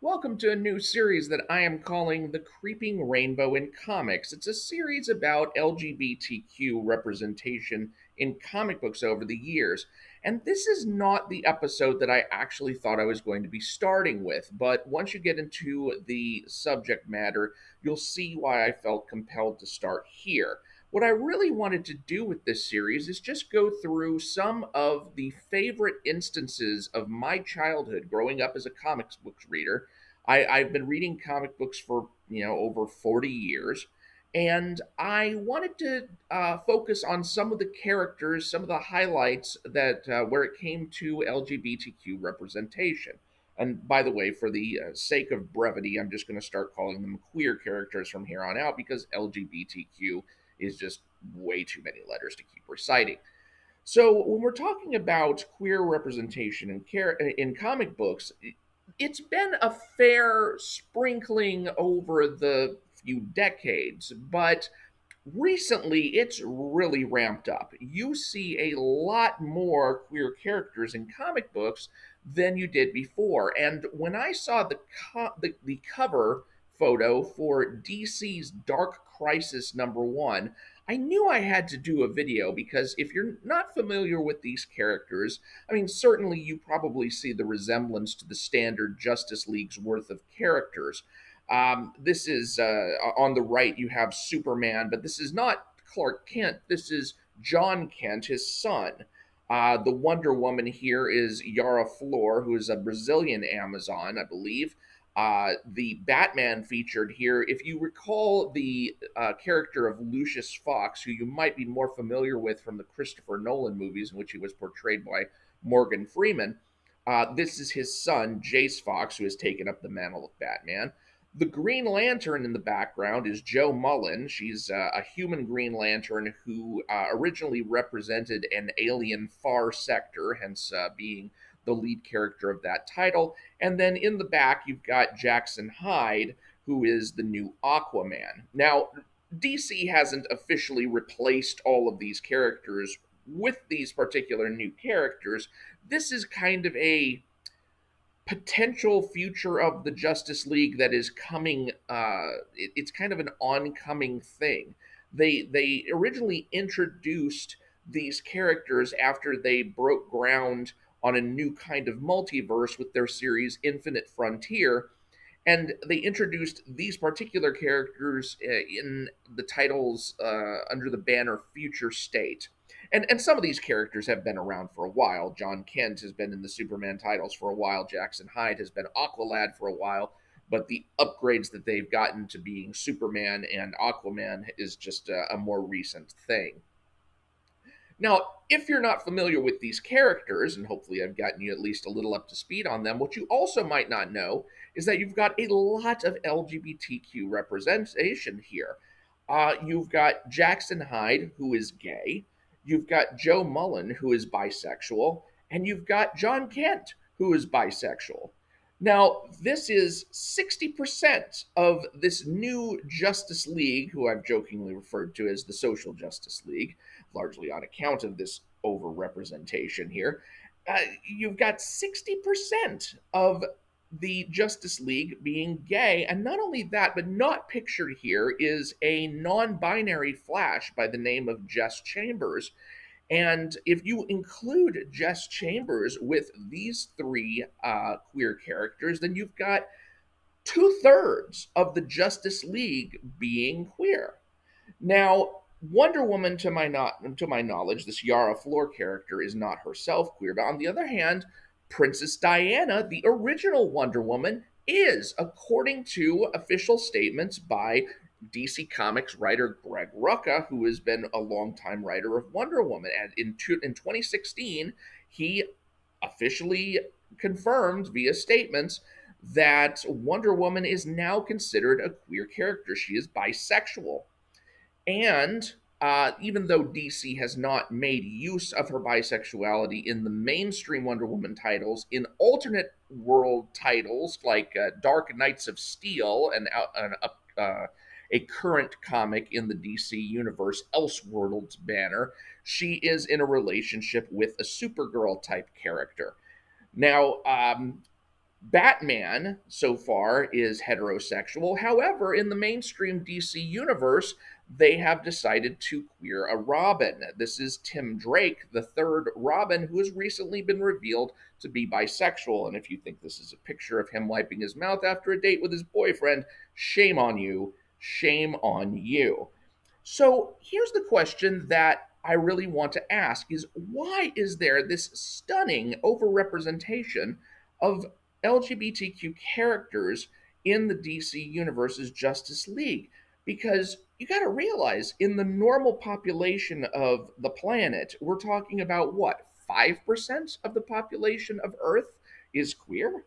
Welcome to a new series that I am calling The Creeping Rainbow in Comics. It's a series about LGBTQ representation in comic books over the years. And this is not the episode that I actually thought I was going to be starting with, but once you get into the subject matter, you'll see why I felt compelled to start here. What I really wanted to do with this series is just go through some of the favorite instances of my childhood growing up as a comics books reader. I've been reading comic books for over 40 years, and I wanted to focus on some of the characters, some of the highlights that where it came to LGBTQ representation. And by the way, for the sake of brevity, I'm just going to start calling them queer characters from here on out because LGBTQ is just way too many letters to keep reciting. So when we're talking about queer representation in comic books, it's been a fair sprinkling over the few decades, but recently it's really ramped up. You see a lot more queer characters in comic books than you did before. And when I saw the cover photo for DC's Dark Crisis #1, I knew I had to do a video because if you're not familiar with these characters, I mean, certainly you probably see the resemblance to the standard Justice League's worth of characters. This is on the right, you have Superman, but this is not Clark Kent. This is John Kent, his son. The Wonder Woman here is Yara Flor, who is a Brazilian Amazon, I believe. The Batman featured here, if you recall the character of Lucius Fox, who you might be more familiar with from the Christopher Nolan movies, in which he was portrayed by Morgan Freeman. This is his son, Jace Fox, who has taken up the mantle of Batman. The Green Lantern in the background is Jo Mullein. She's a human Green Lantern who originally represented an alien far sector, hence being the lead character of that title. And then in the back, you've got Jackson Hyde, who is the new Aquaman. Now, DC hasn't officially replaced all of these characters with these particular new characters. This is kind of a potential future of the Justice League that is coming. It's kind of an oncoming thing. They originally introduced these characters after they broke ground on a new kind of multiverse with their series Infinite Frontier, and they introduced these particular characters in the titles under the banner Future State. And some of these characters have been around for a while. John Kent has been in the Superman titles for a while. Jackson Hyde has been Aqualad for a while. But the upgrades that they've gotten to being Superman and Aquaman is just a more recent thing. Now, if you're not familiar with these characters, and hopefully I've gotten you at least a little up to speed on them, what you also might not know is that you've got a lot of LGBTQ representation here. You've got Jackson Hyde, who is gay. You've got Jo Mullein, who is bisexual. And you've got John Kent, who is bisexual. Now, this is 60% of this new Justice League, who I've jokingly referred to as the Social Justice League, largely on account of this overrepresentation here. You've got 60% of the Justice League being gay. And not only that, but not pictured here is a non binary Flash by the name of Jess Chambers. And if you include Jess Chambers with these three queer characters, then you've got 2/3 of the Justice League being queer. Now, Wonder Woman, to my knowledge, this Yara Flor character is not herself queer, but on the other hand, Princess Diana, the original Wonder Woman, is, according to official statements by DC Comics writer Greg Rucka, who has been a longtime writer of Wonder Woman. And in 2016, he officially confirmed via statements that Wonder Woman is now considered a queer character. She is bisexual. And even though DC has not made use of her bisexuality in the mainstream Wonder Woman titles, in alternate world titles like Dark Knights of Steel and a current comic in the DC universe, Elseworlds banner, she is in a relationship with a Supergirl type character. Now, Batman, so far, is heterosexual. However, in the mainstream DC universe, they have decided to queer a Robin. This is Tim Drake, the third Robin, who has recently been revealed to be bisexual. And if you think this is a picture of him wiping his mouth after a date with his boyfriend, shame on you. Shame on you. So here's the question that I really want to ask is why is there this stunning overrepresentation of LGBTQ characters in the DC Universe's Justice League? Because you got to realize in the normal population of the planet, we're talking about what? 5% of the population of Earth is queer?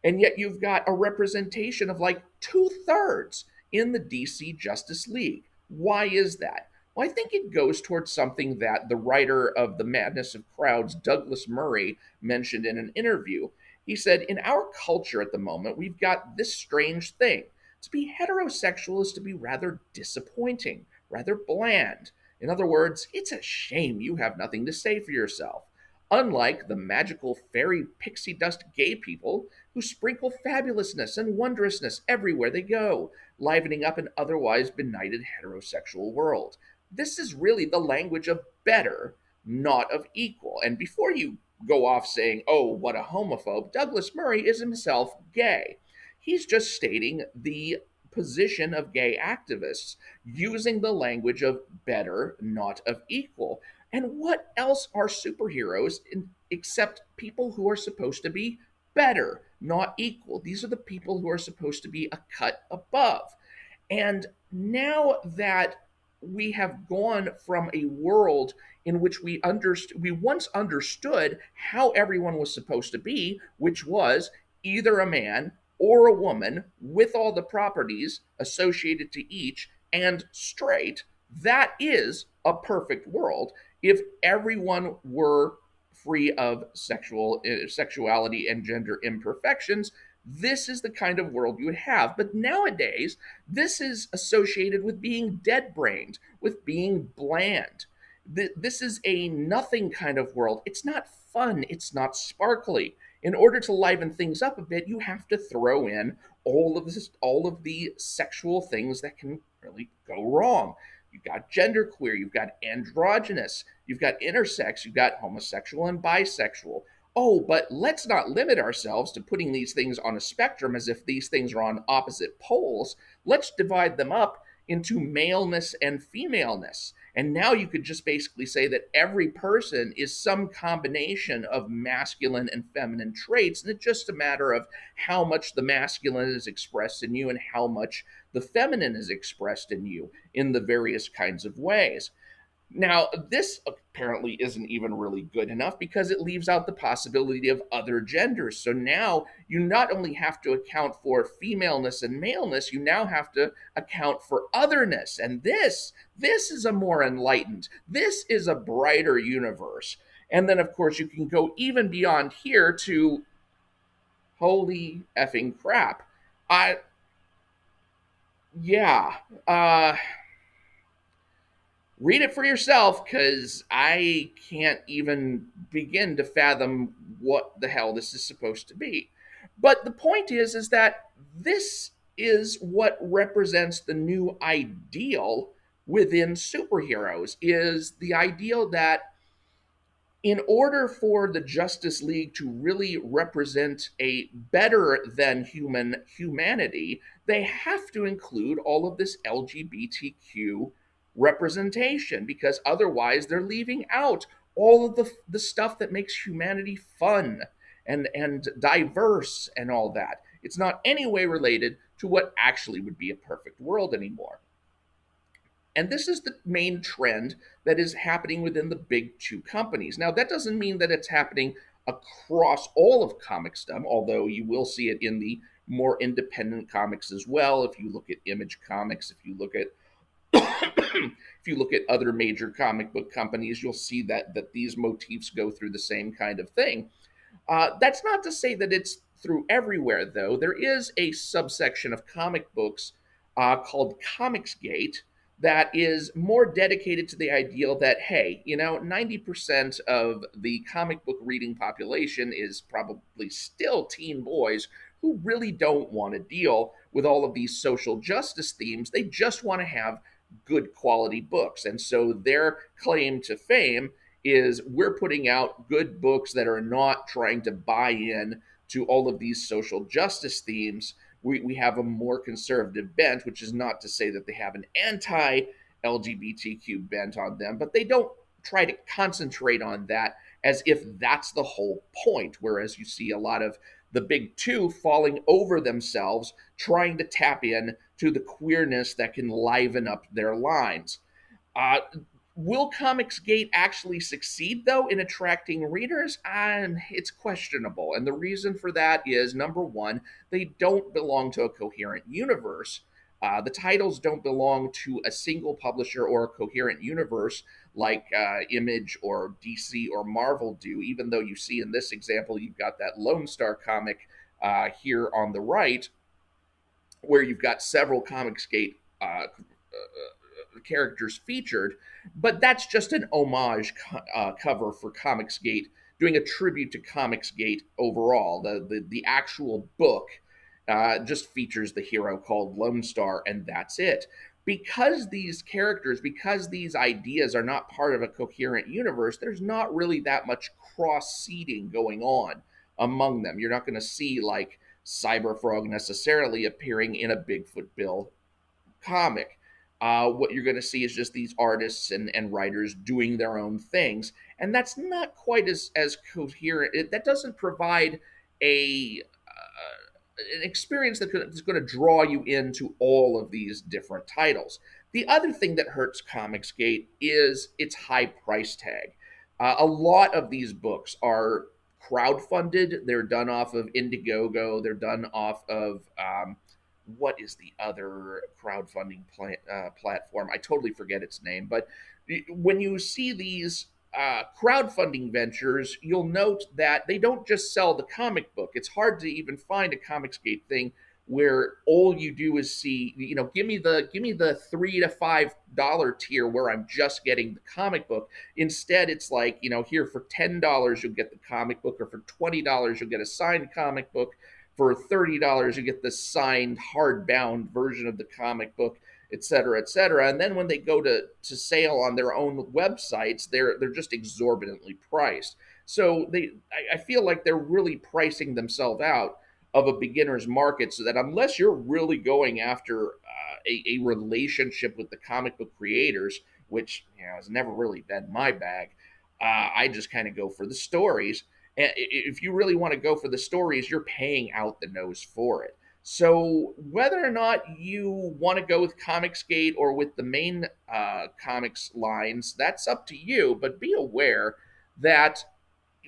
And yet you've got a representation of like two-thirds in the DC Justice League. Why is that? Well, I think it goes towards something that the writer of The Madness of Crowds, Douglas Murray, mentioned in an interview. He said, in our culture at the moment, we've got this strange thing. To be heterosexual is to be rather disappointing, rather bland. In other words, it's a shame you have nothing to say for yourself. Unlike the magical fairy pixie dust gay people who sprinkle fabulousness and wondrousness everywhere they go, livening up an otherwise benighted heterosexual world. This is really the language of better, not of equal. And before you go off saying, oh, what a homophobe, Douglas Murray is himself gay. He's just stating the position of gay activists using the language of better, not of equal. And what else are superheroes except people who are supposed to be better, not equal? These are the people who are supposed to be a cut above. And now that we have gone from a world in which we once understood how everyone was supposed to be, which was either a man or a woman with all the properties associated to each and straight, that is a perfect world if everyone were free of sexuality and gender imperfections. This is the kind of world you would have. But nowadays, this is associated with being dead brained, with being bland. This is a nothing kind of world. It's not fun, it's not sparkly. In order to liven things up a bit, you have to throw in all of the sexual things that can really go wrong. You've got genderqueer, you've got androgynous, you've got intersex, you've got homosexual and bisexual. Oh, but let's not limit ourselves to putting these things on a spectrum as if these things are on opposite poles. Let's divide them up into maleness and femaleness. And now you could just basically say that every person is some combination of masculine and feminine traits, and it's just a matter of how much the masculine is expressed in you and how much the feminine is expressed in you in the various kinds of ways. Now, this apparently isn't even really good enough because it leaves out the possibility of other genders. So now you not only have to account for femaleness and maleness, you now have to account for otherness. And this is a more enlightened, this is a brighter universe. And then, of course, you can go even beyond here to holy effing crap. I, yeah, read it for yourself because I can't even begin to fathom what the hell this is supposed to be. But the point is that this is what represents the new ideal within superheroes is the ideal that in order for the Justice League to really represent a better than humanity, they have to include all of this LGBTQ representation because otherwise they're leaving out all of the stuff that makes humanity fun and diverse and all that. It's not any way related to what actually would be a perfect world anymore. And this is the main trend that is happening within the big two companies. Now, that doesn't mean that it's happening across all of comicsdom, although you will see it in the more independent comics as well. If you look at Image Comics, if you look at if you look at other major comic book companies, you'll see that these motifs go through the same kind of thing. That's not to say that it's through everywhere, though. There is a subsection of comic books called Comicsgate that is more dedicated to the ideal that, hey, 90% of the comic book reading population is probably still teen boys who really don't want to deal with all of these social justice themes. They just want to have good quality books. And so their claim to fame is we're putting out good books that are not trying to buy in to all of these social justice themes. We have a more conservative bent, which is not to say that they have an anti LGBTQ bent on them, but they don't try to concentrate on that as if that's the whole point. Whereas you see a lot of the big two falling over themselves, trying to tap in to the queerness that can liven up their lines. Uh, will Comicsgate actually succeed, though, in attracting readers? It's questionable. And the reason for that is number one, they don't belong to a coherent universe. The titles don't belong to a single publisher or a coherent universe like Image or DC or Marvel do, even though you see in this example, you've got that Lone Star comic here on the right, where you've got several Comicsgate characters featured, but that's just an homage cover for Comicsgate, doing a tribute to Comicsgate overall. The actual book just features the hero called Lone Star, and that's it. Because these characters, because these ideas are not part of a coherent universe, there's not really that much cross seeding going on among them. You're not going to see like Cyberfrog necessarily appearing in a Bigfoot Bill comic. What you're going to see is just these artists and writers doing their own things, and that's not quite as coherent. That doesn't provide a an experience that is going to draw you into all of these different titles. The other thing that hurts Comicsgate is its high price tag. A lot of these books are crowdfunded. They're done off of Indiegogo. They're done off of what is the other crowdfunding platform? I totally forget its name. But when you see these crowdfunding ventures, you'll note that they don't just sell the comic book. It's hard to even find a Comicsgate thing where all you do is see, give me the $3 to $5 tier where I'm just getting the comic book. Instead, it's like, here for $10 you'll get the comic book, or for $20 you'll get a signed comic book. For $30 you get the signed hardbound version of the comic book, et cetera, et cetera. And then when they go to sale on their own websites, they're just exorbitantly priced. So I feel like they're really pricing themselves out of a beginner's market, so that unless you're really going after a relationship with the comic book creators, which has never really been my bag, I just kind of go for the stories. And if you really want to go for the stories, you're paying out the nose for it. So whether or not you want to go with Comicsgate or with the main comics lines, that's up to you. But be aware that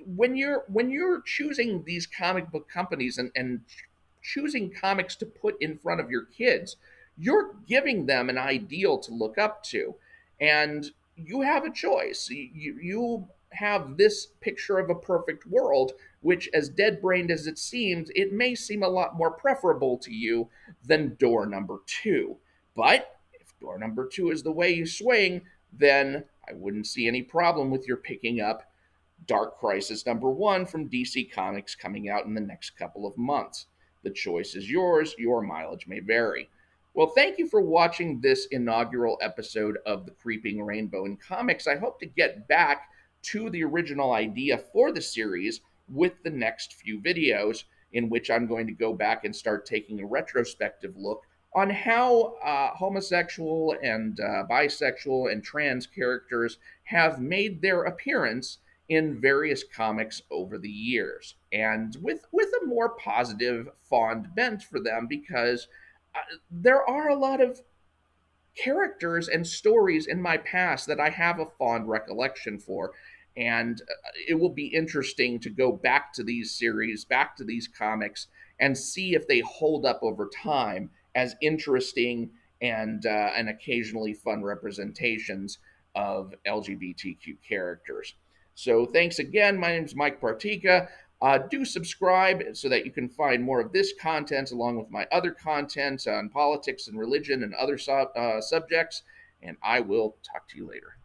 when you're choosing these comic book companies and choosing comics to put in front of your kids, you're giving them an ideal to look up to, and you have a choice. You have this picture of a perfect world, which, as dead brained as it seems, it may seem a lot more preferable to you than door number two. But if door number two is the way you swing, then I wouldn't see any problem with your picking up Dark Crisis #1 from DC Comics coming out in the next couple of months. The choice is yours, your mileage may vary. Well, thank you for watching this inaugural episode of The Creeping Rainbow in Comics. I hope to get back to the original idea for the series with the next few videos, in which I'm going to go back and start taking a retrospective look on how homosexual and bisexual and trans characters have made their appearance in various comics over the years, and with a more positive, fond bent for them, because there are a lot of characters and stories in my past that I have a fond recollection for. And it will be interesting to go back to these series, back to these comics, and see if they hold up over time as interesting and occasionally fun representations of LGBTQ characters. So thanks again. My name is Mike Partika. Do subscribe so that you can find more of this content along with my other content on politics and religion and other subjects. And I will talk to you later.